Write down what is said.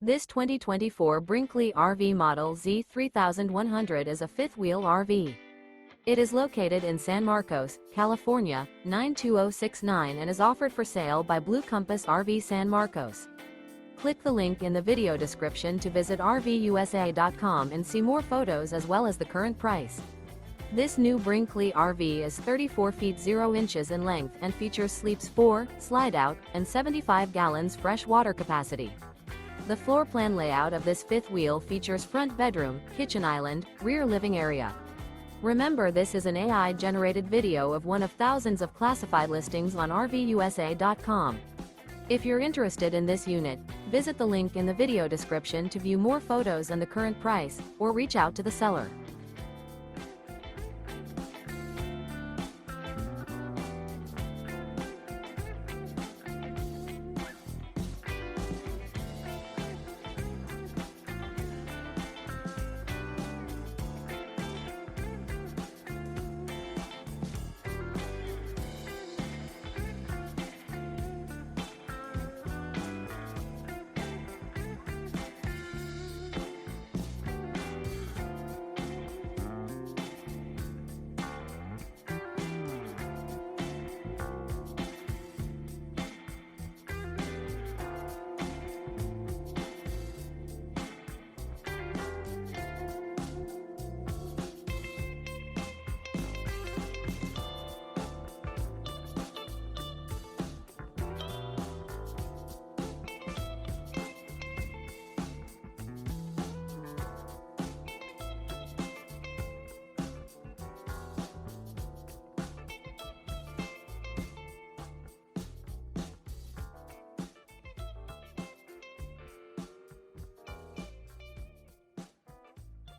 This 2024 Brinkley RV Model Z 3100 is a fifth-wheel RV. It is located in San Marcos, California, 92069 and is offered for sale by Blue Compass RV San Marcos. Click the link in the video description to visit RVUSA.com and see more photos as well as the current price. This new Brinkley RV is 34 feet 0 inches in length and features sleeps 4, slide-out, and 75 gallons fresh water capacity. The floor plan layout of this fifth wheel features front bedroom, kitchen island, rear living area. Remember, this is an AI-generated video of one of thousands of classified listings on RVUSA.com. If you're interested in this unit, visit the link in the video description to view more photos and the current price, or reach out to the seller.